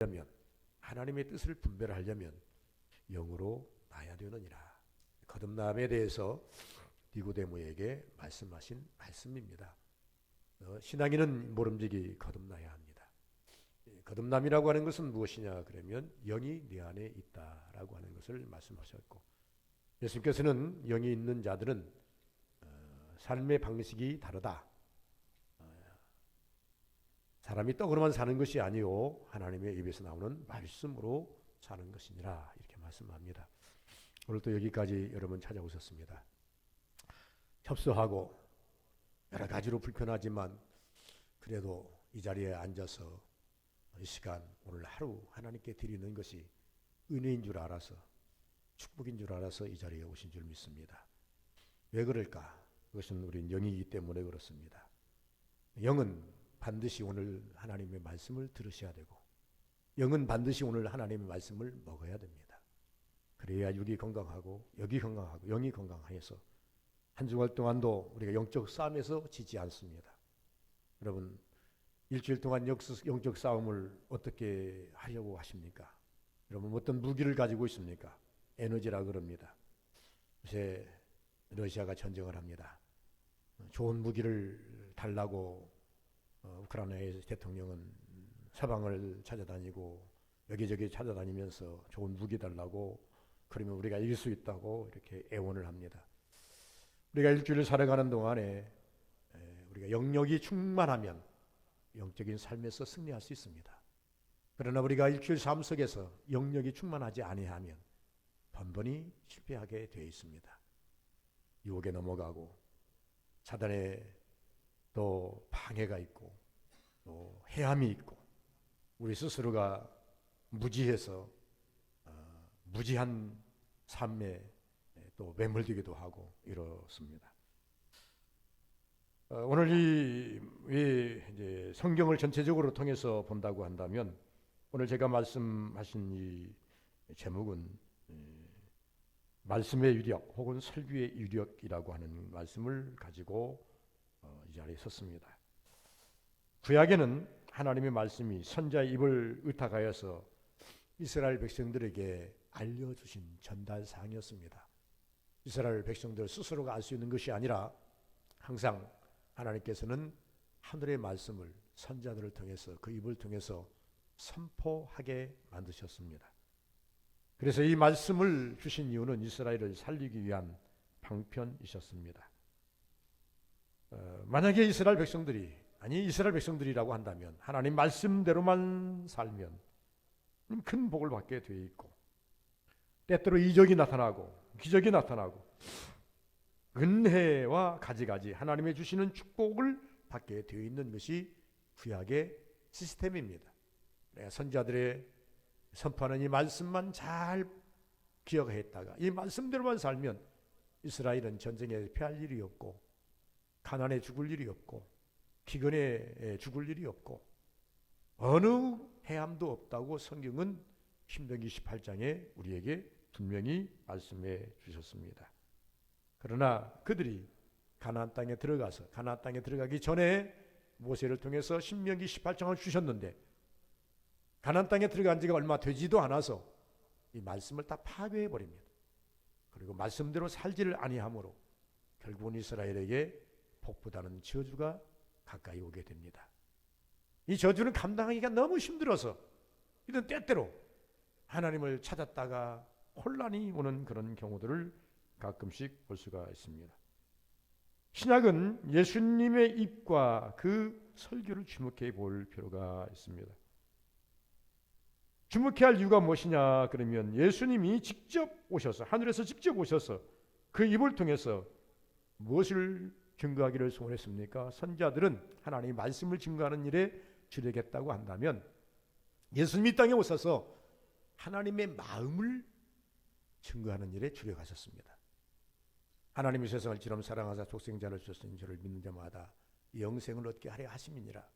하려면, 하나님의 뜻을 분별하려면 영으로 나야 되느니라. 거듭남에 대해서 니고데모에게 말씀하신 말씀입니다. 신앙인은 모름지기 거듭나야 합니다. 거듭남이라고 하는 것은 무엇이냐 그러면 영이 내 안에 있다라고 하는 것을 말씀하셨고, 예수님께서는 영이 있는 자들은 삶의 방식이 다르다. 사람이 떡으로만 사는 것이 아니요 하나님의 입에서 나오는 말씀으로 사는 것이니라, 이렇게 말씀합니다. 오늘 또 여기까지 여러분 찾아오셨습니다. 협소하고 여러 가지로 불편하지만 그래도 이 자리에 앉아서 이 시간 오늘 하루 하나님께 드리는 것이 은혜인 줄 알아서, 축복인 줄 알아서 이 자리에 오신 줄 믿습니다. 왜 그럴까? 그것은 우린 영이기 때문에 그렇습니다. 영은 반드시 오늘 하나님의 말씀을 들으셔야 되고, 영은 반드시 오늘 하나님의 말씀을 먹어야 됩니다. 그래야 육이 건강하고 영이 건강해서 한 주말 동안도 우리가 영적 싸움에서 지지 않습니다. 여러분, 일주일 동안 영적 싸움을 어떻게 하려고 하십니까? 여러분, 어떤 무기를 가지고 있습니까? 에너지라 그럽니다. 요새 러시아가 전쟁을 합니다. 좋은 무기를 달라고 우크라이나의 대통령은 서방을 찾아다니고 여기저기 찾아다니면서 좋은 무기 달라고, 그러면 우리가 이길 수 있다고 이렇게 애원을 합니다. 우리가 일주일을 살아가는 동안에 우리가 영역이 충만하면 영적인 삶에서 승리할 수 있습니다. 그러나 우리가 일주일 삶 속에서 영역이 충만하지 아니하면 번번이 실패하게 되어 있습니다. 유혹에 넘어가고 사단의 또 방해가 있고 또 해함이 있고 우리 스스로가 무지해서 무지한 삶에 또 매몰되기도 하고 이렇습니다. 오늘 이 성경을 전체적으로 통해서 본다고 한다면 오늘 제가 말씀하신 이 제목은 말씀의 유력 혹은 설교의 유력이라고 하는 말씀을 가지고 이 자리에 섰습니다. 구약에는 하나님의 말씀이 선자의 입을 의탁하여서 이스라엘 백성들에게 알려주신 전달사항이었습니다. 이스라엘 백성들 스스로가 알 수 있는 것이 아니라 항상 하나님께서는 하늘의 말씀을 선자들을 통해서 그 입을 통해서 선포하게 만드셨습니다. 그래서 이 말씀을 주신 이유는 이스라엘을 살리기 위한 방편이셨습니다. 만약에 이스라엘 백성들이라고 한다면 하나님 말씀대로만 살면 큰 복을 받게 되어 있고, 때때로 이적이 나타나고 기적이 나타나고 은혜와 가지가지 하나님의 주시는 축복을 받게 되어 있는 것이 구약의 시스템입니다. 선자들의 선포하는 이 말씀만 잘 기억했다가 이 말씀대로만 살면 이스라엘은 전쟁에 패할 일이 없고 가난에 죽을 일이 없고 기근에 죽을 일이 없고 어느 해함도 없다고 성경은 신명기 18장에 우리에게 분명히 말씀해 주셨습니다. 그러나 그들이 가나안 땅에 들어가기 전에 모세를 통해서 신명기 18장을 주셨는데 가나안 땅에 들어간 지가 얼마 되지도 않아서 이 말씀을 다 파괴해 버립니다. 그리고 말씀대로 살지를 아니하므로 결국은 이스라엘에게 복보다는 저주가 가까이 오게 됩니다. 이 저주는 감당하기가 너무 힘들어서 이런 때때로 하나님을 찾았다가 혼란이 오는 그런 경우들을 가끔씩 볼 수가 있습니다. 신약은 예수님의 입과 그 설교를 주목해 볼 필요가 있습니다. 주목해야 할 이유가 무엇이냐 그러면 예수님이 직접 오셔서 하늘에서 직접 오셔서 그 입을 통해서 무엇을 증거하기를 소원했습니까? 선자들은 하나님의 말씀을 증거하는 일에 주력했다고 한다면 예수님이 땅에 오셔서 하나님의 마음을 증거하는 일에 주력하셨습니다. 하나님이 세상을 지름 사랑하사 독생자를 주셨으니 저를 믿는 자마다 영생을 얻게 하려 하심이니라.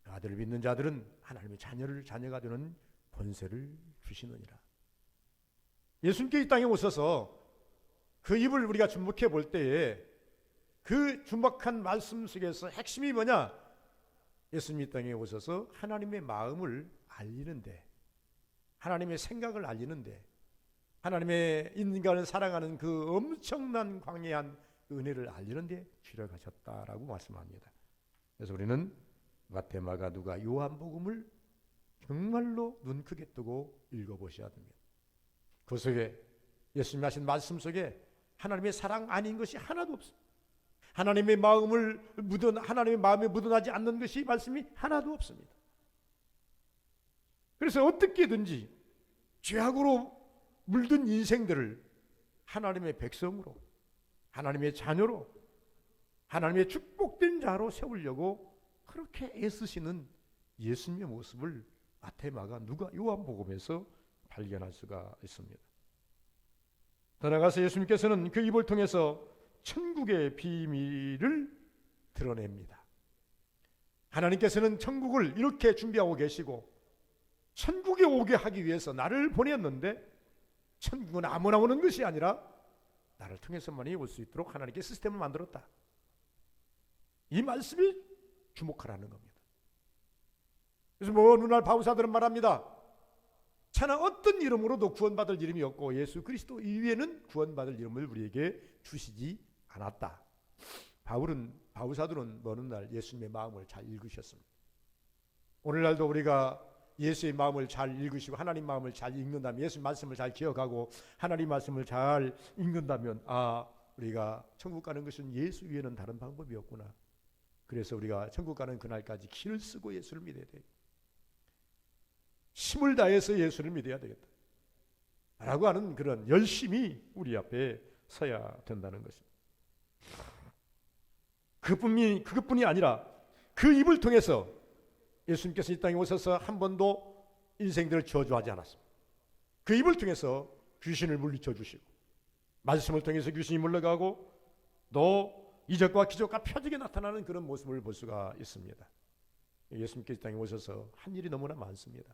아들을 믿는 자들은 하나님의 자녀가 되는 권세를 주시느니라. 예수님께 이 땅에 오셔서 그 입을 우리가 주목해 볼 때에 그 주목한 말씀 속에서 핵심이 뭐냐? 예수님이 땅에 오셔서 하나님의 마음을 알리는데, 하나님의 생각을 알리는데, 하나님의 인간을 사랑하는 그 엄청난 광대한 은혜를 알리는데 주력하셨다라고 말씀합니다. 그래서 우리는 마태, 마가, 누가, 요한복음을 정말로 눈 크게 뜨고 읽어보셔야 됩니다. 그 속에 예수님이 하신 말씀 속에 하나님의 사랑 아닌 것이 하나도 없습니다. 하나님의 마음에 묻어나지 않는 것이 말씀이 하나도 없습니다. 그래서 어떻게든지 죄악으로 물든 인생들을 하나님의 백성으로, 하나님의 자녀로, 하나님의 축복된 자로 세우려고 그렇게 애쓰시는 예수님의 모습을 마태, 마가, 누가, 요한복음에서 발견할 수가 있습니다. 더 나아가서 예수님께서는 그 입을 통해서 천국의 비밀을 드러냅니다. 하나님께서는 천국을 이렇게 준비하고 계시고 천국에 오게 하기 위해서 나를 보냈는데, 천국은 아무나 오는 것이 아니라 나를 통해서만이 올 수 있도록 하나님께 시스템을 만들었다. 이 말씀이 주목하라는 겁니다. 그래서 오늘날 바우사들은 말합니다. 차나 어떤 이름으로도 구원받을 이름이 없고 예수 그리스도 이외에는 구원받을 이름을 우리에게 주시지 않았다. 바우사들은 어느 날 예수님의 마음을 잘 읽으셨습니다. 오늘날도 우리가 예수의 마음을 잘 읽으시고 하나님 마음을 잘 읽는다면, 예수 말씀을 잘 기억하고 하나님 말씀을 잘 읽는다면, 우리가 천국 가는 것은 예수 외에는 다른 방법이 없구나. 그래서 우리가 천국 가는 그날까지 길을 쓰고 예수를 믿어야 돼. 힘을 다해서 예수를 믿어야 되겠다 라고 하는 그런 열심이 우리 앞에 서야 된다는 것입니다. 그것뿐이 아니라 그 입을 통해서 예수님께서 이 땅에 오셔서 한 번도 인생들을 저주하지 않았습니다. 그 입을 통해서 귀신을 물리쳐 주시고, 말씀을 통해서 귀신이 물러가고, 또 이적과 기적과 표적이 나타나는 그런 모습을 볼 수가 있습니다. 예수님께서 이 땅에 오셔서 한 일이 너무나 많습니다.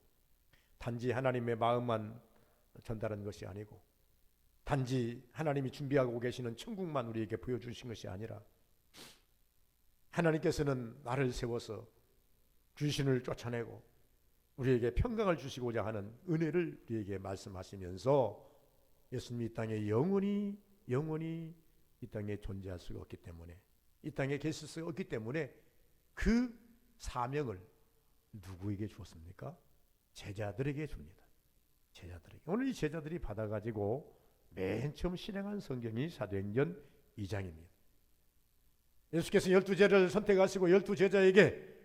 단지 하나님의 마음만 전달한 것이 아니고, 단지 하나님이 준비하고 계시는 천국만 우리에게 보여주신 것이 아니라, 하나님께서는 나를 세워서 귀신을 쫓아내고 우리에게 평강을 주시고자 하는 은혜를 우리에게 말씀하시면서, 예수님이 이 땅에 영원히 이 땅에 존재할 수가 없기 때문에, 이 땅에 계실 수가 없기 때문에 그 사명을 누구에게 주었습니까? 제자들에게 줍니다. 제자들에게. 오늘 이 제자들이 받아가지고 맨 처음 실행한 성경이 사도행전 2장입니다. 예수께서 12제자를 선택하시고 12제자에게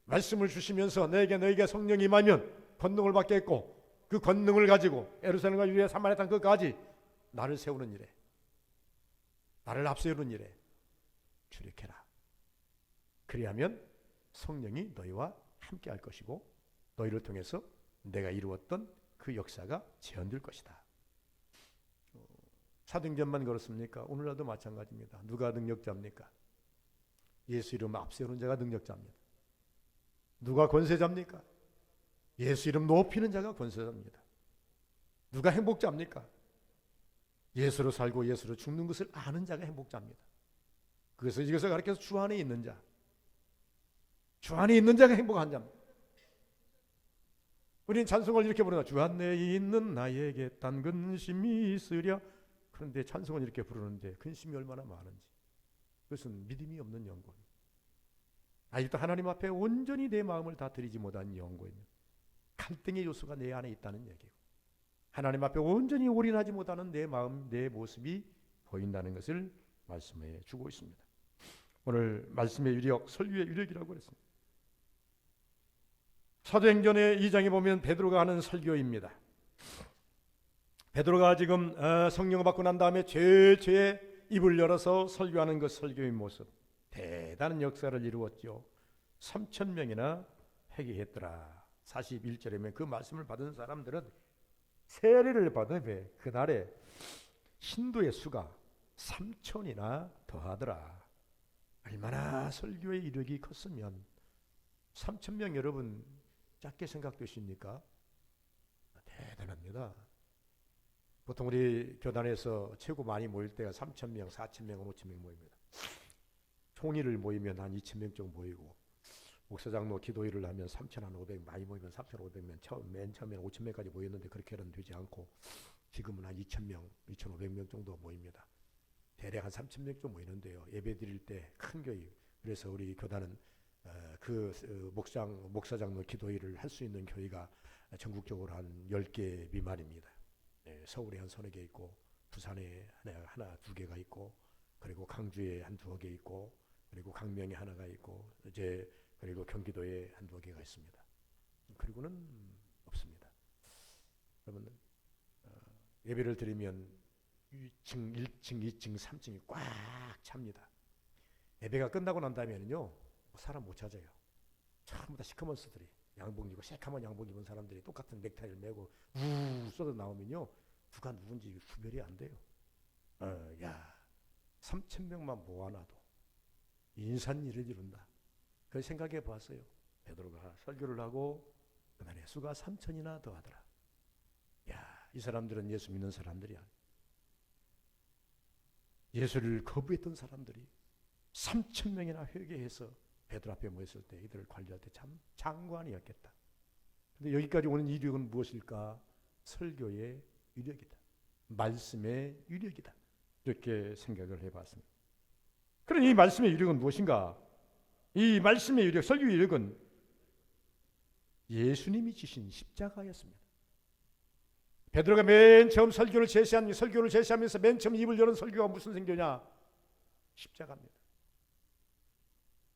말씀을 주시면서 너에게 성령이 임하면 권능을 받겠고, 그 권능을 가지고 예루살렘과 유대 사마리아 땅 끝까지 나를 세우는 일에, 나를 앞세우는 일에 출입해라. 그리하면 성령이 너희와 함께 할 것이고 너희를 통해서 내가 이루었던 그 역사가 재현될 것이다. 사도행전만 그렇습니까? 오늘날도 마찬가지입니다. 누가 능력자입니까? 예수 이름 앞세우는 자가 능력자입니다. 누가 권세자입니까? 예수 이름 높이는 자가 권세자입니다. 누가 행복자입니까? 예수로 살고 예수로 죽는 것을 아는 자가 행복자입니다. 그래서 이것을 가르쳐서 주 안에 있는 자, 주 안에 있는 자가 행복한 자입니다. 우리는 찬송을 이렇게 부르나, 주 안에 있는 나에게 딴 근심이 있으랴. 그런데 찬송을 이렇게 부르는데 근심이 얼마나 많은지, 그것은 믿음이 없는 영혼입니다. 아직도 하나님 앞에 온전히 내 마음을 다 드리지 못한 영혼입니다. 갈등의 요소가 내 안에 있다는 얘기고, 하나님 앞에 온전히 올인하지 못하는 내 마음, 내 모습이 보인다는 것을 말씀해 주고 있습니다. 오늘 말씀의 유력, 설교의 유력이라고 했습니다. 사도행전의 2장에 보면 베드로가 하는 설교입니다. 베드로가 지금 성령을 받고 난 다음에 죄의 입을 열어서 설교하는 그 설교의 모습, 대단한 역사를 이루었죠. 3,000명이나 회개했더라. 41절에 보면 그 말씀을 받은 사람들은 세례를 받으며 그날에 신도의 수가 3,000이나 더하더라. 얼마나 설교의 이력이 컸으면 3,000명 여러분 작게 생각되십니까? 대단합니다. 보통 우리 교단에서 최고 많이 모일 때가 3,000명, 4,000명, 5,000명 모입니다. 총회를 모이면 한 2,000명 정도 모이고, 목사장로 기도회를 하면 3,500 많이 모이면 3,500명, 맨 처음에는 5,000명까지 모였는데 그렇게는 되지 않고 지금은 한 2,000명, 2,500명 정도 모입니다. 대략 한 3,000명 정도 모이는데요. 예배 드릴 때 큰 교회. 그래서 우리 교단은 목사장로 기도회를 할 수 있는 교회가 전국적으로 한 10개 미만입니다. 서울에 한 서너 개 있고 부산에 하나, 두 개가 있고 그리고 강주에 한 두어 개 있고 그리고 강명에 하나가 있고 그리고 경기도에 한 두어 개가 있습니다. 그리고는 없습니다. 그러면 예배를 드리면 2층, 1층, 2층, 3층이 꽉 찹니다. 예배가 끝나고 난 다음에는요 사람 못 찾아요. 전부 다 시커먼스들이 양복 입고 새카만 양복 입은 사람들이 똑같은 넥타이를 메고 우 쏟아 나오면요 누가 누군지 구별이 안 돼요. 3,000명만 모아놔도 인산일을 이룬다. 그 생각해 보았어요. 베드로가 설교를 하고 그날에 수가 3,000이나 더하더라. 이 사람들은 예수 믿는 사람들이야. 예수를 거부했던 사람들이 3,000명이나 회개해서 베드로 앞에 모였을 때 이들을 관리할 때 참 장관이었겠다. 근데 여기까지 오는 이력은 무엇일까? 설교의 유력이다. 말씀의 유력이다. 이렇게 생각을 해봤습니다. 그럼 이 말씀의 유력은 무엇인가? 이 말씀의 유력, 설교의 유력은 예수님이 지신 십자가였습니다. 베드로가 맨 처음 설교를 제시하면서 맨 처음 입을 여는 설교가 무슨 설교냐? 십자가입니다.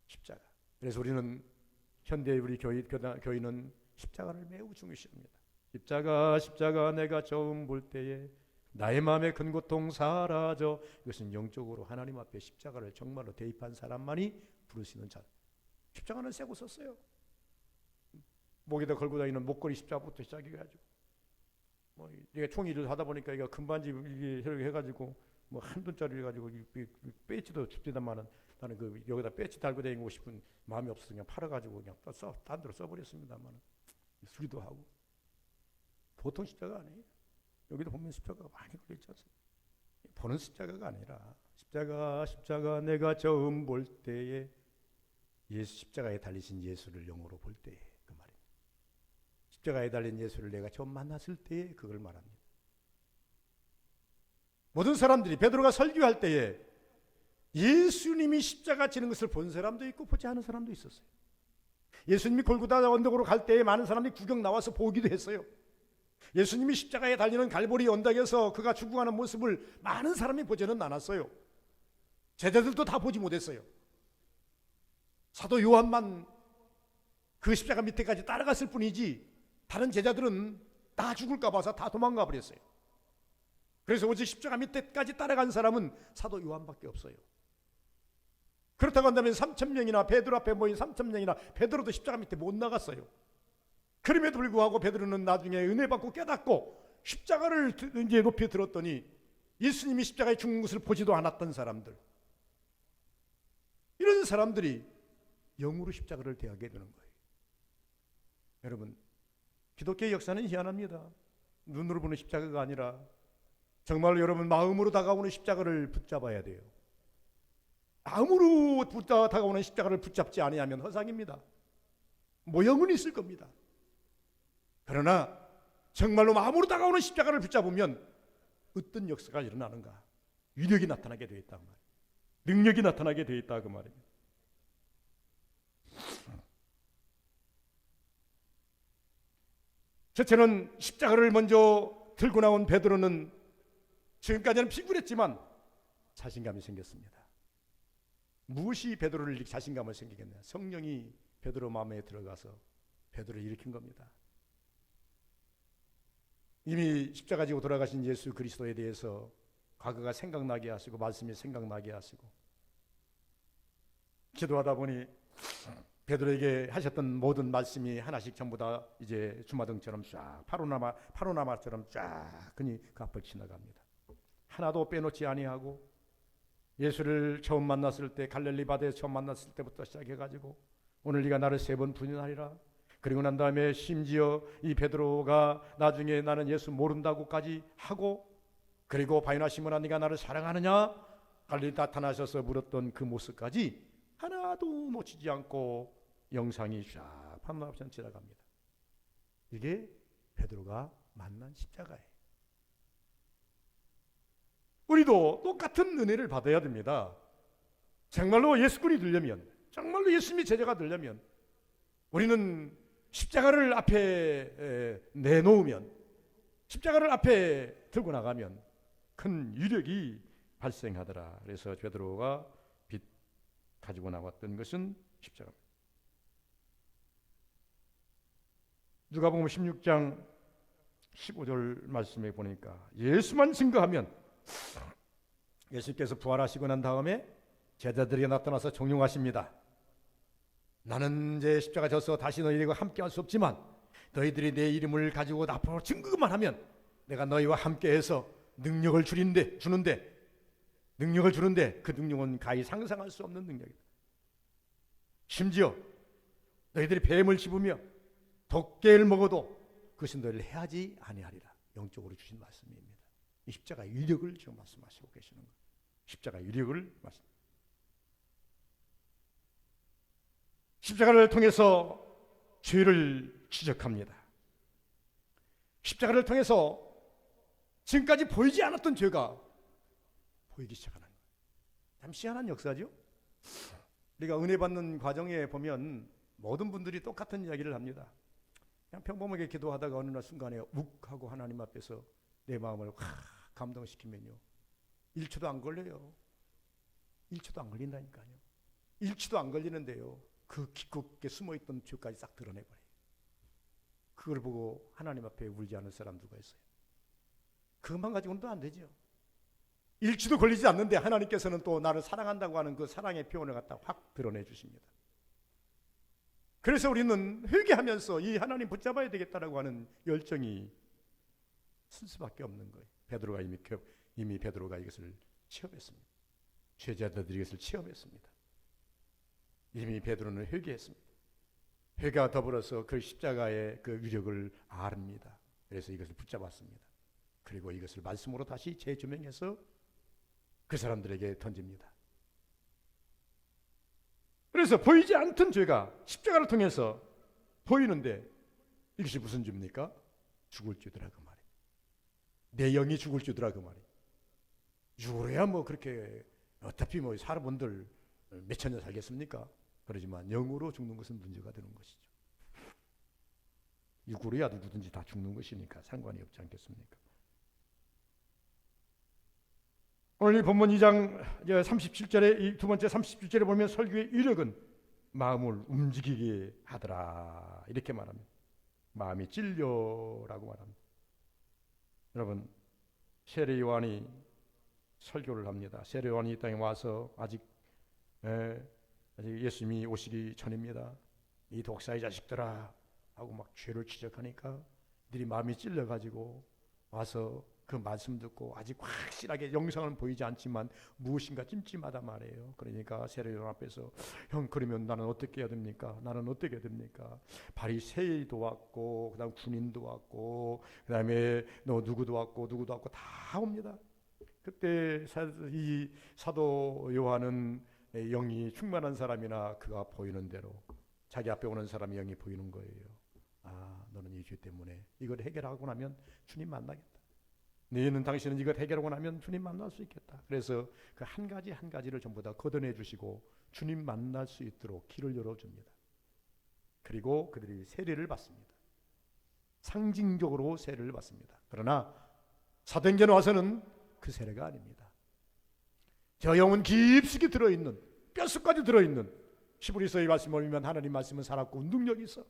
십자가. 그래서 우리는 현대의 우리 교인은 십자가를 매우 중요시합니다. 십자가 내가 처음 볼 때에 나의 마음의 큰 고통 사라져. 이것은 영적으로 하나님 앞에 십자가를 정말로 대입한 사람만이 부르시는 자. 십자가는 세고 썼어요. 목에다 걸고 다니는 목걸이 십자가부터 시작해가지고 이게 총일을 하다 보니까 이거 금반지 이게 해가지고 한 돈짜리 해가지고 배지도 줍디다마는 나는 여기다 배지 달고 다니고 싶은 마음이 없어서 그냥 팔아가지고 그냥 딴 데로 써버렸습니다만 수리도 하고 보통 십자가 아니에요. 여기도 보면 십자가가 많이 걸려있지 않습니까? 보는 십자가가 아니라 십자가 내가 처음 볼 때에 예수 십자가에 달리신 예수를 영으로 볼 때에 그 말입니다. 십자가에 달린 예수를 내가 처음 만났을 때에 그걸 말합니다. 모든 사람들이 베드로가 설교할 때에 예수님이 십자가 지는 것을 본 사람도 있고 보지 않은 사람도 있었어요. 예수님이 골고다 언덕으로 갈 때에 많은 사람들이 구경 나와서 보기도 했어요. 예수님이 십자가에 달리는 갈보리 언덕에서 그가 죽어가는 모습을 많은 사람이 보지는 않았어요. 제자들도 다 보지 못했어요. 사도 요한만 그 십자가 밑에까지 따라갔을 뿐이지 다른 제자들은 다 죽을까 봐서 다 도망가 버렸어요. 그래서 오직 십자가 밑에까지 따라간 사람은 사도 요한밖에 없어요. 그렇다고 한다면 3,000명이나 베드로 앞에 모인 3,000명이나 베드로도 십자가 밑에 못 나갔어요. 그럼에도 불구하고 베드로는 나중에 은혜 받고 깨닫고 십자가를 이제 높이 들었더니 예수님이 십자가에 죽는 것을 보지도 않았던 사람들, 이런 사람들이 영으로 십자가를 대하게 되는 거예요. 여러분, 기독교의 역사는 희한합니다. 눈으로 보는 십자가가 아니라 정말로 여러분 마음으로 다가오는 십자가를 붙잡아야 돼요. 마음으로 다가오는 십자가를 붙잡지 아니하면 허상입니다. 모형은 있을 겁니다. 그러나 정말로 마음으로 다가오는 십자가를 붙잡으면 어떤 역사가 일어나는가? 위력이 나타나게 되어 있다 그 말이에요. 능력이 나타나게 되어 있다 그 말입니다. 첫째는 십자가를 먼저 들고 나온 베드로는 지금까지는 피곤했지만 자신감이 생겼습니다. 무엇이 베드로를 이렇게 자신감을 생기겠냐? 성령이 베드로 마음에 들어가서 베드로를 일으킨 겁니다. 이미 십자가 지고 돌아가신 예수 그리스도에 대해서 과거가 생각나게 하시고 말씀이 생각나게 하시고 기도하다 보니 베드로에게 하셨던 모든 말씀이 하나씩 전부 다 이제 주마등처럼 쫙 파노라마처럼 쫙 그니 그 앞을 지나갑니다. 하나도 빼놓지 아니하고 예수를 처음 만났을 때 갈릴리 바다에서 처음 만났을 때부터 시작해가지고 오늘 네가 나를 3번 부인하리라. 그리고 난 다음에 심지어 이 베드로가 나중에 나는 예수 모른다고까지 하고 그리고 바요나 시몬아 네가 나를 사랑하느냐 갈릴리 나타나셔서 물었던 그 모습까지 하나도 놓치지 않고 영상이 쫙 판문앞선 지나갑니다. 이게 베드로가 만난 십자가예요. 우리도 똑같은 은혜를 받아야 됩니다. 정말로 예수꾼이 되려면, 정말로 예수님이 제자가 되려면 우리는 십자가를 앞에 내놓으면, 십자가를 앞에 들고 나가면 큰 위력이 발생하더라. 그래서 베드로가 가지고 나왔던 것은 십자가입니다. 누가복음 16장 15절 말씀에 보니까 예수만 증거하면, 예수께서 부활하시고 난 다음에 제자들에게 나타나서 종용하십니다. 나는 이제 십자가 져서 다시 너희들과 함께할 수 없지만 너희들이 내 이름을 가지고 앞으로 증거만 하면 내가 너희와 함께해서 능력을 주는데 그 능력은 가히 상상할 수 없는 능력이다. 심지어 너희들이 뱀을 씹으며 독개를 먹어도 그것은 너희를 해하지 아니하리라. 영적으로 주신 말씀입니다. 이 십자가의 위력을 지금 말씀하시고 계시는 거예요. 십자가의 위력을 말씀. 십자가를 통해서 죄를 지적합니다. 십자가를 통해서 지금까지 보이지 않았던 죄가 보이기 시작하는 거예요. 참 희한한 역사죠. 우리가 은혜 받는 과정에 보면 모든 분들이 똑같은 이야기를 합니다. 그냥 평범하게 기도하다가 어느 날 순간에 욱 하고 하나님 앞에서 내 마음을 확 감동시키면요, 1초도 안 걸려요. 1초도 안 걸린다니까요. 1초도 안 걸리는데요, 그 깊게 숨어있던 죄까지 싹 드러내버려요. 그걸 보고 하나님 앞에 울지 않을 사람 누가 있어요? 그것만 가지고는 또 안 되죠. 1초도 걸리지 않는데 하나님께서는 또 나를 사랑한다고 하는 그 사랑의 표현을 갖다 확 드러내 주십니다. 그래서 우리는 회개하면서 이 하나님 붙잡아야 되겠다라고 하는 열정이 쓸 수밖에 없는 거예요. 이미 베드로가 이것을 체험했습니다. 제자들이 이것을 체험했습니다. 이미 베드로는 회개했습니다. 회개와 더불어서 그 십자가의 그 위력을 압니다. 그래서 이것을 붙잡았습니다. 그리고 이것을 말씀으로 다시 재조명해서 그 사람들에게 던집니다. 그래서 보이지 않던 죄가 십자가를 통해서 보이는데 이것이 무슨 죄입니까? 죽을 죄더라 그 말이에요. 내 영이 죽을 죄더라 그 말이에요. 육으로야 뭐 그렇게 어차피 뭐 사람들 몇천 년 살겠습니까? 그러지만 영으로 죽는 것은 문제가 되는 것이죠. 육으로야 누구든지 다 죽는 것이니까 상관이 없지 않겠습니까? 오늘 이 본문 2장 37절에 이 두 번째 37절에 보면 설교의 위력은 마음을 움직이게 하더라 이렇게 말합니다. 마음이 찔려라고 말합니다. 여러분, 세례 요한이 설교를 합니다. 세례 요한이 이 땅에 와서 아직 예수님이 오시기 전입니다. 이 독사의 자식들아 하고 막 죄를 지적하니까 들이 마음이 찔려가지고 와서 그 말씀 듣고 아직 확실하게 영상은 보이지 않지만 무엇인가 찜찜하다 말이에요. 그러니까 세례요한 앞에서 형 그러면 나는 어떻게 해야 됩니까? 나는 어떻게 해야 됩니까? 바리새인도 왔고 그다음 군인도 왔고 그다음에 너 누구도 왔고 다 옵니다. 그때 이 사도 요한은 영이 충만한 사람이나 그가 보이는 대로 자기 앞에 오는 사람의 영이 보이는 거예요. 아, 너는 이 죄 때문에 이걸 해결하고 나면 주님 만나겠다. 너희는 당신은 이것 해결하고 나면 주님 만날 수 있겠다. 그래서 그 한 가지 한 가지를 전부 다 걷어내 주시고 주님 만날 수 있도록 길을 열어줍니다. 그리고 그들이 세례를 받습니다. 상징적으로 세례를 받습니다. 그러나 사도행전에 와서는 그 세례가 아닙니다. 저 영은 깊숙이 들어있는, 뼛속까지 들어있는 히브리서의 말씀을 보면 하나님 말씀은 살았고 능력이 있어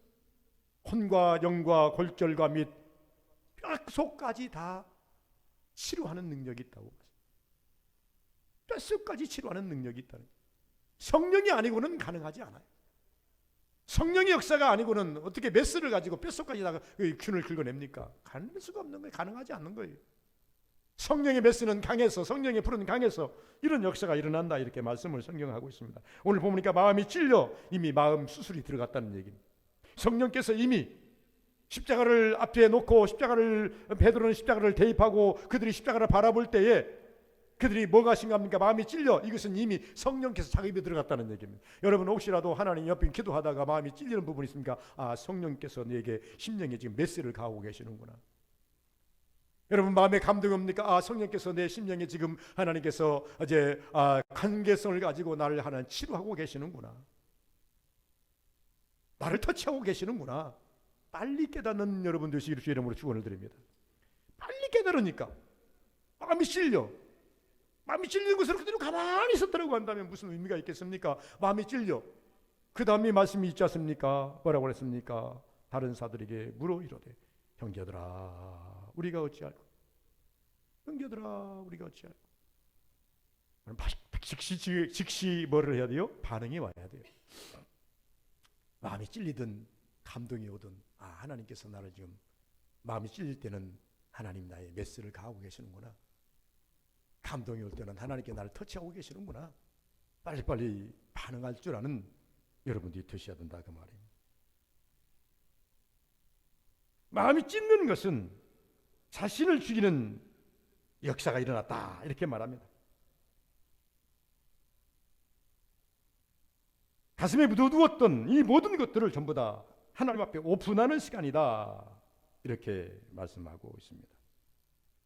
혼과 영과 골절과 및 뼛속까지 다 치료하는 능력이 있다고. 뼛속까지 치료하는 능력이 있다는. 성령이 아니고는 가능하지 않아요. 성령의 역사가 아니고는 어떻게 메스를 가지고 뼛속까지다가 균을 긁어냅니까? 가능할 수가 없는 거예요. 가능하지 않는 거예요. 성령의 메스는 강해서, 성령의 불은 강해서 이런 역사가 일어난다 이렇게 말씀을 성경하고 있습니다. 오늘 보니까 마음이 찔려 이미 마음 수술이 들어갔다는 얘기입니다. 성령께서 이미 십자가를 앞에 놓고 베드로는 십자가를 대입하고 그들이 십자가를 바라볼 때에 그들이 뭐가 심각합니까? 마음이 찔려. 이것은 이미 성령께서 자기 입에 들어갔다는 얘기입니다. 여러분 혹시라도 하나님 옆에 기도하다가 마음이 찔리는 부분이 있습니까? 아, 성령께서 내게 심령에 지금 메시지를 가하고 계시는구나. 여러분 마음에 감동이 옵니까? 아, 성령께서 내 심령에 지금 하나님께서 이제 관계성을 가지고 나를 하나님 치료하고 계시는구나. 나를 터치하고 계시는구나. 빨리 깨닫는 여러분 되시기를 주의 이름으로 축원을 드립니다. 빨리 깨달으니까 마음이 찔려. 마음이 찔리는 것으로 그대로 가만히 있었다고 한다면 무슨 의미가 있겠습니까? 마음이 찔려. 그 다음에 말씀이 있지 않습니까? 뭐라고 했습니까? 다른 사들에게 물어 이르되 형제들아 우리가 어찌할까? 형제들아 우리가 어찌할까? 즉시 뭐를 해야 돼요? 반응이 와야 돼요. 마음이 찔리든 감동이 오든 하나님께서 나를 지금 마음이 찔릴 때는 하나님 나의 메시를 가하고 계시는구나. 감동이 올 때는 하나님께 나를 터치하고 계시는구나. 빨리빨리 반응할 줄 아는 여러분들이 되셔야 된다 그 말이에요. 마음이 찢는 것은 자신을 죽이는 역사가 일어났다 이렇게 말합니다. 가슴에 묻어두었던 이 모든 것들을 전부 다 하나님 앞에 오픈하는 시간이다 이렇게 말씀하고 있습니다.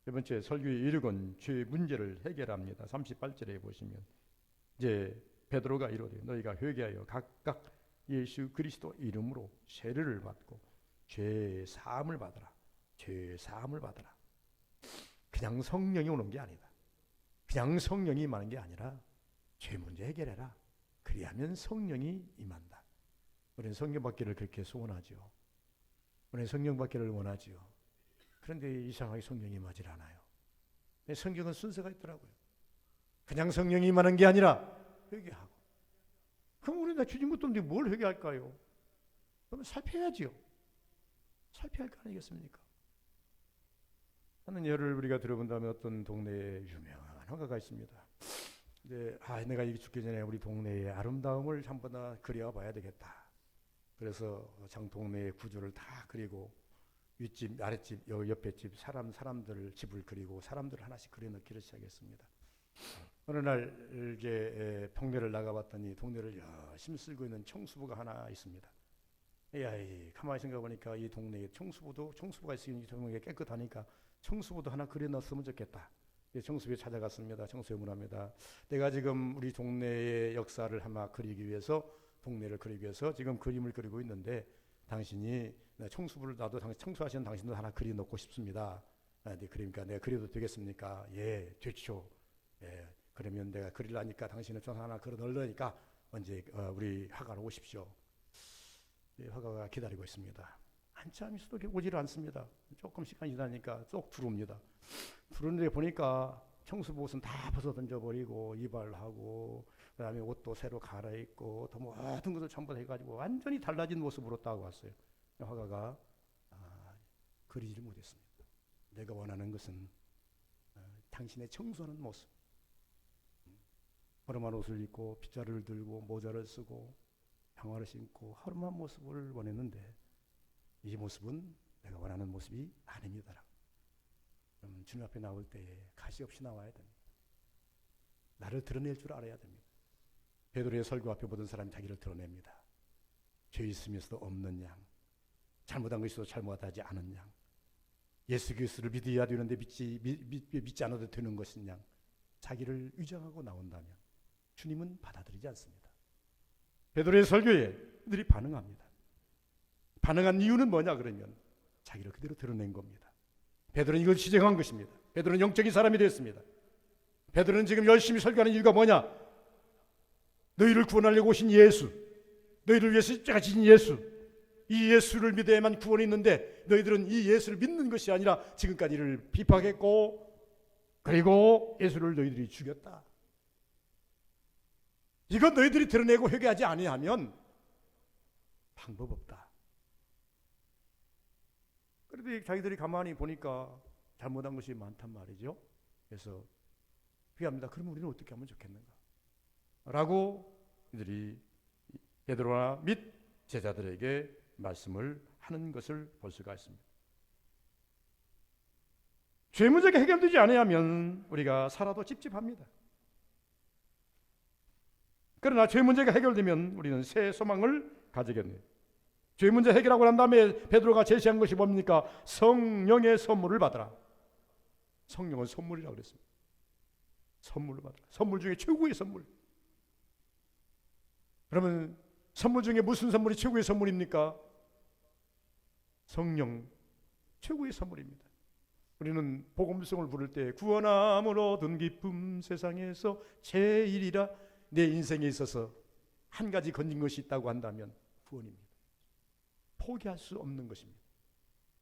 세 번째 설교의 이르건 죄의 문제를 해결합니다. 38절에 보시면 이제 베드로가 이르되 너희가 회개하여 각각 예수 그리스도 이름으로 세례를 받고 죄 사함을 받으라. 죄 사함을 받으라. 그냥 성령이 오는 게 아니다. 그냥 성령이 임하는 게 아니라 죄 문제 해결해라. 그리하면 성령이 임한다. 우리는 성령 받기를 그렇게 소원하죠. 우리는 성령 받기를 원하죠. 그런데 이상하게 성령이 임하질 않아요. 성경은 순서가 있더라고요. 그냥 성령이 임하는 게 아니라 회개하고. 그럼 우리가 주님 것도 없는데 뭘 회개할까요? 그러면 살펴야지요. 살펴야 할 거 아니겠습니까? 하는 예를 우리가 들어본다면 어떤 동네에 유명한 화가가 있습니다. 이제 내가 이게 죽기 전에 우리 동네의 아름다움을 한번 다 그려봐야 되겠다. 그래서 장 동네의 구조를 다 그리고 윗집, 아랫집, 옆에 집, 사람들 집을 그리고 사람들을 하나씩 그려넣기를 시작했습니다. 어느 날 이제 동네를 나가봤더니 동네를 열심히 쓸고 있는 청수부가 하나 있습니다. 가만히 생각해 보니까 이 동네에 청수부가 있으니 동네가 깨끗하니까 청수부도 하나 그려넣었으면 좋겠다. 청수부에 찾아갔습니다. 청수부에 문합니다. 내가 지금 우리 동네의 역사를 하나 그리기 위해서 동네를 그리기 위해서 지금 그림을 그리고 있는데 당신이 청수부를 나도 청소하시는 당신도 하나 그려 놓고 싶습니다. 그러니까 내가 그려도 되겠습니까? 예, 좋죠. 예, 그러면 내가 그리려니까 당신은 좀 하나 그려 넣으려니까 언제 우리 화가로 오십시오. 예, 화가가 기다리고 있습니다. 한참 있어도 오지를 않습니다. 조금 시간이 지나니까 쏙 들어옵니다. 들어오는데 보니까 청수부 옷은 다 벗어 던져버리고 이발하고 그다음에 옷도 새로 갈아입고 또 모든 것을 전부 해가지고 완전히 달라진 모습으로 따고 왔어요. 화가가 그리지를 못했습니다. 내가 원하는 것은 당신의 청소하는 모습, 허름한 옷을 입고 빗자루를 들고 모자를 쓰고 평화를 신고 허름한 모습을 원했는데 이 모습은 내가 원하는 모습이 아닙니다. 그럼 주님 앞에 나올 때에 가시 없이 나와야 됩니다. 나를 드러낼 줄 알아야 됩니다. 베드로의 설교 앞에 모든 사람이 자기를 드러냅니다. 죄 있으면서도 없는 양, 잘못한 것이 있어도 잘못하지 않은 양, 예수 그리스도를 믿어야 되는데 믿지 않아도 되는 것인 양, 자기를 위장하고 나온다면 주님은 받아들이지 않습니다. 베드로의 설교에 그들이 반응합니다. 반응한 이유는 뭐냐 그러면 자기를 그대로 드러낸 겁니다. 베드로는 이걸 지적한 것입니다. 베드로는 영적인 사람이 되었습니다. 베드로는 지금 열심히 설교하는 이유가 뭐냐? 너희를 구원하려고 오신 예수, 너희를 위해서 십자가 지신 예수, 이 예수를 믿어야만 구원이 있는데 너희들은 이 예수를 믿는 것이 아니라 지금까지 이를 비판했고 그리고 예수를 너희들이 죽였다. 이건 너희들이 드러내고 회개하지 아니하면 방법 없다. 그런데 자기들이 가만히 보니까 잘못한 것이 많단 말이죠. 그래서 회개합니다. 그럼 우리는 어떻게 하면 좋겠는가? 라고 이들이 베드로나 및 제자들에게 말씀을 하는 것을 볼 수가 있습니다. 죄 문제가 해결되지 않으면 우리가 살아도 찝찝합니다. 그러나 죄 문제가 해결되면 우리는 새 소망을 가지겠네요. 죄 문제 해결하고 난 다음에 베드로가 제시한 것이 뭡니까? 성령의 선물을 받아라. 성령은 선물이라고 그랬습니다. 선물을 받아라. 선물 중에 최고의 선물. 그러면 선물 중에 무슨 선물이 최고의 선물입니까? 성령, 최고의 선물입니다. 우리는 복음성을 부를 때 구원함을 얻은 기쁨 세상에서 제일이라, 내 인생에 있어서 한 가지 건진 것이 있다고 한다면 구원입니다. 포기할 수 없는 것입니다.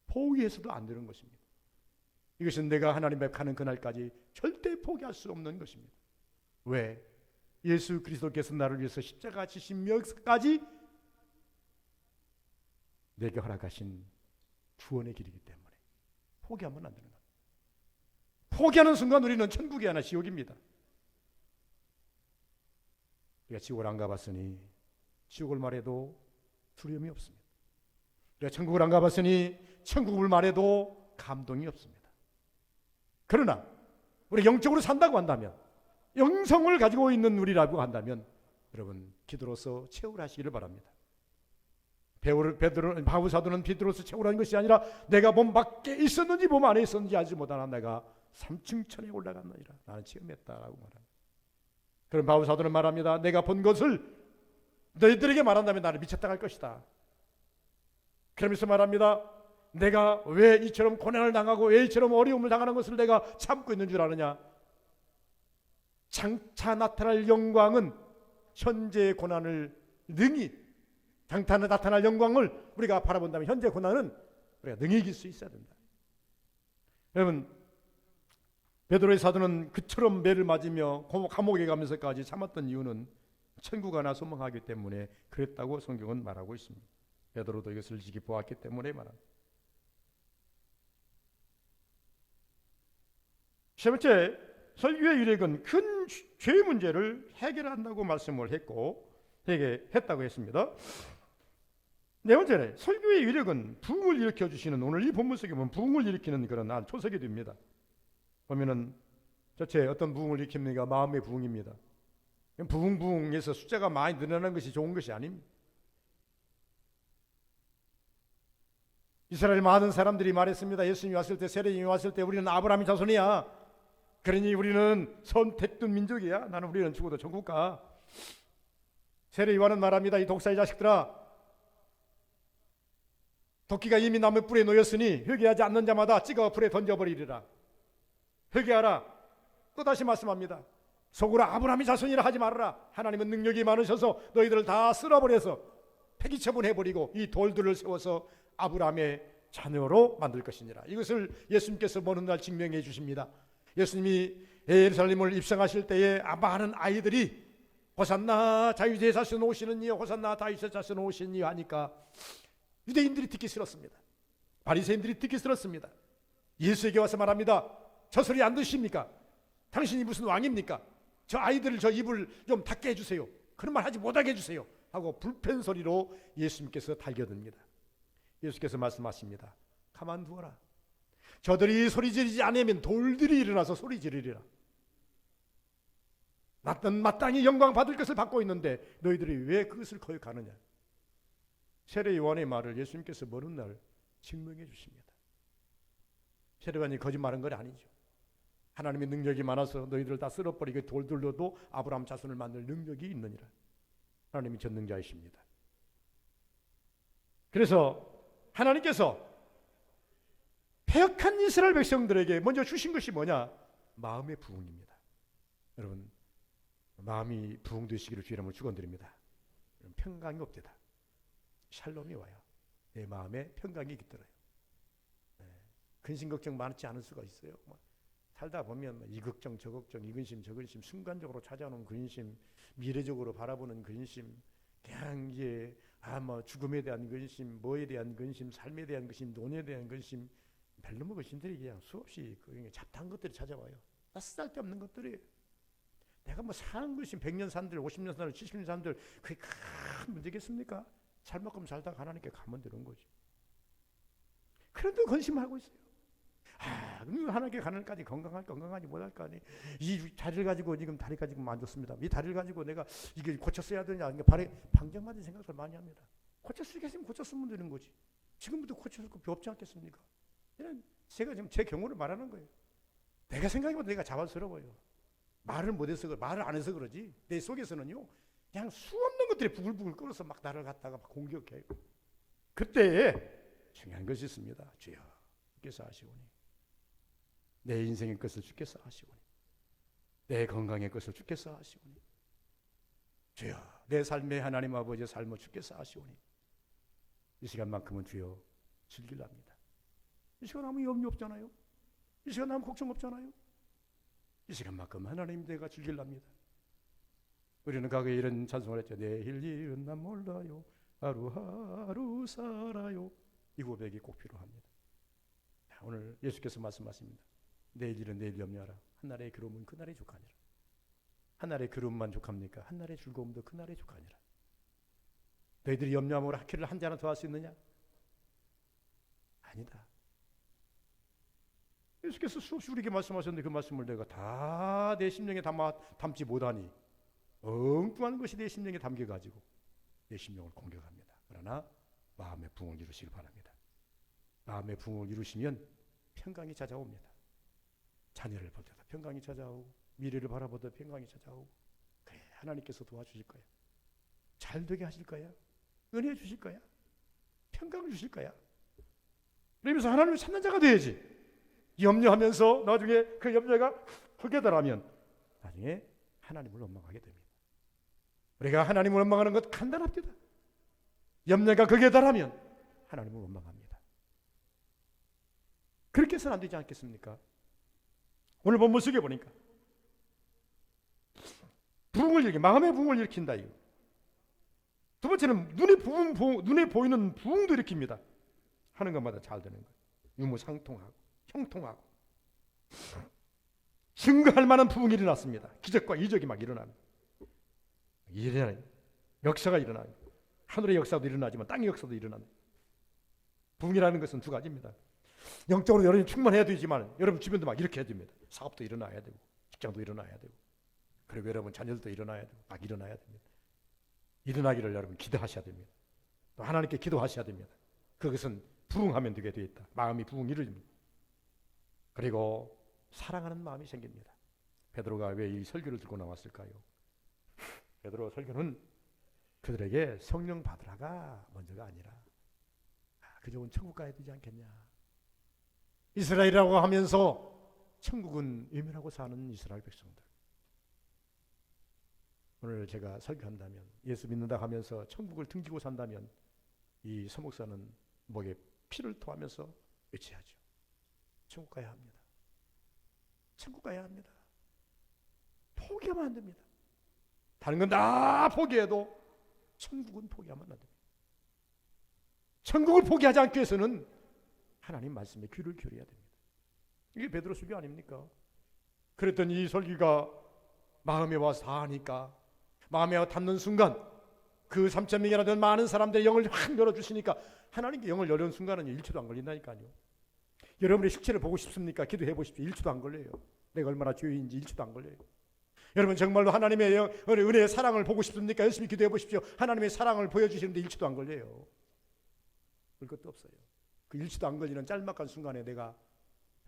포기해서도 안 되는 것입니다. 이것은 내가 하나님 앞에 가는 그날까지 절대 포기할 수 없는 것입니다. 왜? 예수 그리스도께서 나를 위해서 십자가 지신 것까지 내게 허락하신 구원의 길이기 때문에 포기하면 안 되는 겁니다. 포기하는 순간 우리는 천국이 아니라 지옥입니다. 우리가 지옥을 안 가봤으니 지옥을 말해도 두려움이 없습니다. 우리가 천국을 안 가봤으니 천국을 말해도 감동이 없습니다. 그러나 우리 영적으로 산다고 한다면, 영성을 가지고 있는 우리라고 한다면 여러분 기도로서 채우라시기를 바랍니다. 바울 사도는 베드로서 채우라는 것이 아니라 내가 몸 밖에 있었는지 몸 안에 있었는지 알지 못하나 내가 3층 천에 올라갔느니라 나는 체험했다라고 말합니다. 그럼 바울 사도는 말합니다. 내가 본 것을 너희들에게 말한다면 나는 미쳤다 할 것이다. 그러면서 말합니다. 내가 왜 이처럼 고난을 당하고 왜 이처럼 어려움을 당하는 것을 내가 참고 있는 줄 아느냐? 장차 나타날 영광은 현재의 고난을 능히, 장차 나타날 영광을 우리가 바라본다면 현재 고난은 우리가 능히 이길 수 있어야 된다. 여러분, 베드로의 사도는 그처럼 매를 맞으며 감옥에 가면서까지 참았던 이유는 천국 하나 소망하기 때문에 그랬다고 성경은 말하고 있습니다. 베드로도 이것을 지켜보았기 때문에 말합니다. 세 번째, 설교의 유력은 큰 죄 문제를 해결한다고 말씀을 했고 해결했다고 했습니다. 네 번째는 설교의 유력은 부흥을 일으켜 주시는, 오늘 이 본문 속에 보면 부흥을 일으키는 그런 초석이 됩니다. 보면은 전체 어떤 부흥을 일으킵니까? 마음의 부흥입니다. 부흥에서 숫자가 많이 늘어나는 것이 좋은 것이 아닙니다. 이스라엘 많은 사람들이 말했습니다. 예수님이 왔을 때, 세례님이 왔을 때 우리는 아브라함의 자손이야. 그러니 우리는 선택된 민족이야. 우리는 죽어도 천국 가. 세례 요한은 말합니다. 이 독사의 자식들아, 도끼가 이미 나무 뿔에 놓였으니 회개하지 않는 자마다 찍어 불에 던져버리리라. 회개하라. 또 다시 말씀합니다. 속으로 아브라함의 자손이라 하지 말아라. 하나님은 능력이 많으셔서 너희들을 다 쓸어버려서 폐기처분해버리고 이 돌들을 세워서 아브라함의 자녀로 만들 것이니라. 이것을 예수님께서 보는 날 증명해 주십니다. 예수님이 예루살렘을 입성하실 때에 많은 아이들이 호산나 자유제의 자손 오시는 이, 호산나 다윗의 자손 오시는 이 하니까 유대인들이 듣기 싫었습니다. 바리새인들이 듣기 싫었습니다. 예수에게 와서 말합니다. 저 소리 안 듣십니까? 당신이 무슨 왕입니까? 저 아이들을, 저 입을 좀 닫게 해주세요. 그런 말 하지 못하게 해주세요 하고 불펜 소리로 예수님께서 달겨듭니다. 예수께서 말씀하십니다. 가만두어라. 저들이 소리 지르지 않으면 돌들이 일어나서 소리 지르리라. 마땅히 영광 받을 것을 받고 있는데 너희들이 왜 그것을 거역하느냐? 세례 요한의 말을 예수님께서 모르는 날 증명해 주십니다. 세례 요한이 거짓말한 건 아니죠. 하나님의 능력이 많아서 너희들을 다 쓸어버리게 돌들로도 아브라함 자손을 만들 능력이 있느니라. 하나님이 전능자이십니다. 그래서 하나님께서 패역한 이스라엘 백성들에게 먼저 주신 것이 뭐냐? 마음의 부흥입니다. 여러분, 마음이 부흥되시기를 주의 이름으로 축원드립니다. 평강이 옵니다. 샬롬이 와요. 내 마음에 평강이 깃들어요. 근심 걱정 많지 않을 수가 있어요. 살다 보면 이 걱정 저 걱정, 이 근심 저 근심, 순간적으로 찾아오는 근심, 미래적으로 바라보는 근심, 그냥 이제 죽음에 대한 근심, 뭐에 대한 근심, 삶에 대한 근심, 돈에 대한 근심, 별로 근심들이 그냥 수없이 잡다한 것들이 찾아와요. 쓸데없는 것들이에요. 내가 사는 것이 100년 산들, 50년 산들, 70년 산들 그게 큰 문제겠습니까? 살만큼 살다가 하나님께 가면 되는 거지. 그런데 근심하고 있어요. 하나님께 가는까지 건강하지 못할 거 아니. 이 다리를 가지고 지금 다리가 지금 안 좋습니다. 이 다리를 가지고 내가 이게 고쳤어야 되냐. 발에 방정맞은 생각을 많이 합니다. 고쳤으면 고쳤으면 되는 거지. 지금부터 고쳤을 거 없지 않겠습니까? 이런 제가 지금 제 경우를 말하는 거예요. 내가 생각해보면 내가 자발스러워요. 말을 안 해서 그러지. 내 속에서는요, 그냥 수없는 것들이 부글부글 끓어서 막 나를 갖다가 막 공격해요. 그때 중요한 것이 있습니다. 주여, 주께서 하시오니, 내 인생의 것을 주께서 하시오니, 내 건강의 것을 주께서 하시오니, 주여, 내 삶의 하나님 아버지의 삶을 주께서 하시오니, 이 시간만큼은 주여 즐기랍니다. 이 시간 아무 염려 없잖아요. 이 시간 아무 걱정 없잖아요. 이 시간만큼 하나님 내가 즐길랍니다. 우리는 과거에 이런 찬송을 했죠. 내일 일은 난 몰라요. 하루하루 살아요. 이 고백이 꼭 필요합니다. 오늘 예수께서 말씀하십니다. 내일 일은 내일 염려하라. 한날의 괴로움은 그날의 족하니라. 한날의 괴로움만 족합니까? 한날의 즐거움도 그날의 족하니라. 너희들이 염려함으로 학회를 한 잔 더 할 수 있느냐? 아니다. 예수께서 수없이 우리에게 말씀하셨는데 그 말씀을 내가 다 내 심령에 담지 못하니 엉뚱한 것이 내 심령에 담겨가지고 내 심령을 공격합니다. 그러나 마음의 부흥을 이루시길 바랍니다. 마음의 부흥을 이루시면 평강이 찾아옵니다. 자녀를 볼 때도 평강이 찾아오고 미래를 바라보다 평강이 찾아오고 그래, 하나님께서 도와주실 거야. 잘 되게 하실 거야. 은혜 주실 거야. 평강을 주실 거야. 그러면서 하나님을 찾는 자가 돼야지. 염려하면서 나중에 그 염려가 흙에 달하면 나중에 하나님을 원망하게 됩니다. 우리가 하나님을 원망하는 것 간단합니다. 염려가 흙에 달하면 하나님을 원망합니다. 그렇게 해서는 안 되지 않겠습니까? 오늘 본문 속에 보니까 마음의 부흥을 일으킨다. 이거. 두 번째는 눈에 보이는 부흥도 일으킵니다. 하는 것마다 잘 되는 거예요. 유무상통하고 형통하고 증거할 만한 부흥이 일어났습니다. 기적과 이적이 막 일어나요. 역사가 일어나요. 하늘의 역사도 일어나지만 땅의 역사도 일어나요. 부흥이라는 것은 두 가지입니다. 영적으로 여러분이 충만해야 되지만 여러분 주변도 막 이렇게 해야 됩니다. 사업도 일어나야 되고 직장도 일어나야 되고 그리고 여러분 자녀들도 일어나야 되고 막 일어나야 됩니다. 일어나기를 여러분 기도하셔야 됩니다. 또 하나님께 기도하셔야 됩니다. 그것은 부흥하면 되게 되어 있다. 마음이 부흥이 이루어집니다. 그리고 사랑하는 마음이 생깁니다. 베드로가 왜 이 설교를 들고 나왔을까요? 베드로 설교는 그들에게 성령 받으라가 먼저가 아니라 그 좋은 천국 가야 되지 않겠냐. 이스라엘이라고 하면서 천국은 외면하고 사는 이스라엘 백성들. 오늘 제가 설교한다면 예수 믿는다 하면서 천국을 등지고 산다면 이 서목사는 목에 피를 토하면서 외치하죠. 천국 가야 합니다. 천국 가야 합니다. 포기하면 안 됩니다. 다른 건 다 포기해도 천국은 포기하면 안 됩니다. 천국을 포기하지 않기 위해서는 하나님 말씀에 귀를 기울여야 됩니다. 이게 베드로 설교 아닙니까? 그랬더니 이 설교가 마음에 와서 다 하니까 마음에 와 닿는 순간 그 3,000명이나 되는 많은 사람들의 영을 확 열어주시니까 하나님께 영을 열는 순간은 1초도 안 걸린다니까요. 여러분의 실체를 보고 싶습니까? 기도해 보십시오. 1초도 안 걸려요. 내가 얼마나 죄인인지 1초도 안 걸려요. 여러분 정말로 하나님의 은혜의 사랑을 보고 싶습니까? 열심히 기도해 보십시오. 하나님의 사랑을 보여주시는데 1초도 안 걸려요. 그럴 것도 없어요. 그 1초도 안 걸리는 짤막한 순간에 내가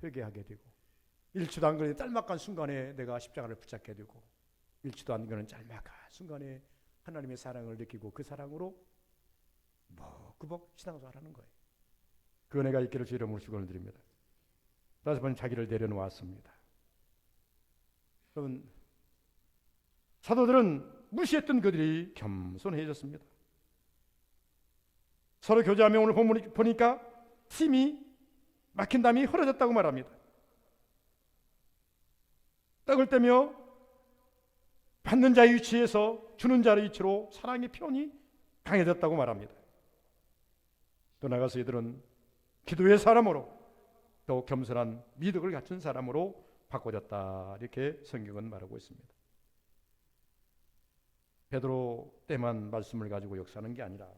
회개하게 되고 1초도 안 걸리는 짤막한 순간에 내가 십자가를 붙잡게 되고 1초도 안 걸리는 짤막한 순간에 하나님의 사랑을 느끼고 그 사랑으로 먹구벅 신앙생활하는 거예요. 그 은혜가 있기를 주 이름으로 축원을 드립니다. 다섯 번 자기를 내려놓았습니다. 여러분 사도들은 무시했던 그들이 겸손해졌습니다. 서로 교제하며 오늘 본문 보니까 팀이 막힌 담이 흐려졌다고 말합니다. 떡을 떼며 받는 자의 위치에서 주는 자의 위치로 사랑의 표현이 강해졌다고 말합니다. 또 나가서 이들은 기도의 사람으로 또 겸손한 미덕을 갖춘 사람으로 바꿔졌다. 이렇게 성경은 말하고 있습니다. 베드로 때만 말씀을 가지고 역사하는 게 아니라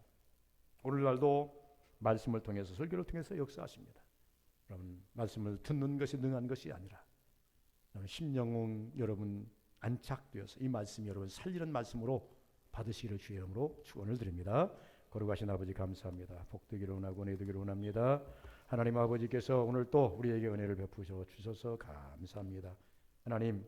오늘날도 말씀을 통해서 설교를 통해서 역사하십니다. 여러분 말씀을 듣는 것이 능한 것이 아니라 심령 여러분 안착되어서 이 말씀이 여러분 살리는 말씀으로 받으시기를 주의 이름으로 축원을 드립니다. 거룩하신 아버지 감사합니다. 복되기를 원하고 은혜 되기를 원합니다. 하나님 아버지께서 오늘 또 우리에게 은혜를 베푸셔 주셔서 감사합니다. 하나님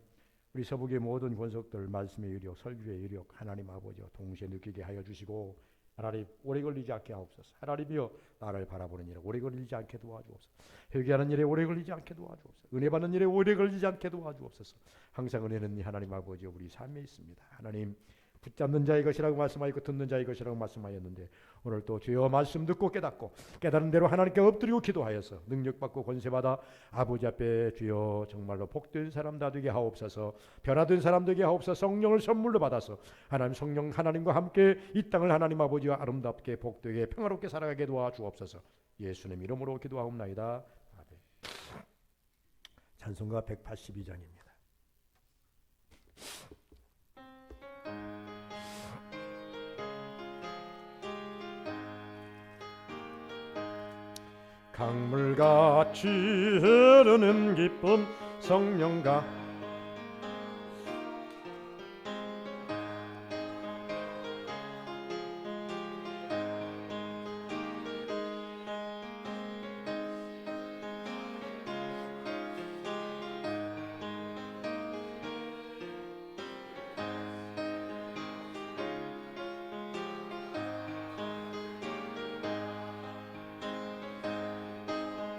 우리 서북의 모든 권속들 말씀의 의력, 설교의 의력 하나님 아버지와 동시에 느끼게 하여 주시고 하나님 오래 걸리지 않게 하옵소서. 하나님이여 나를 바라보는 일에 오래 걸리지 않게 도와주옵소서. 회개하는 일에 오래 걸리지 않게 도와주옵소서. 은혜 받는 일에 오래 걸리지 않게 도와주옵소서. 항상 은혜는 하나님 아버지 우리 삶에 있습니다. 하나님 붙잡는 자의 것이라고 말씀하였고 듣는 자의 것이라고 말씀하였는데 오늘 또 주여 말씀 듣고 깨닫고 깨달은 대로 하나님께 엎드리고 기도하여서 능력받고 권세받아 아버지 앞에 주여 정말로 복된 사람 다 되게 하옵소서. 변화된 사람 되게 하옵소서. 성령을 선물로 받아서 하나님 성령 하나님과 함께 이 땅을 하나님 아버지와 아름답게 복되게 평화롭게 살아가게 도와주옵소서. 예수님 이름으로 기도하옵나이다. 아멘. 찬송가 182장입니다. 강물같이 흐르는 기쁨 성령과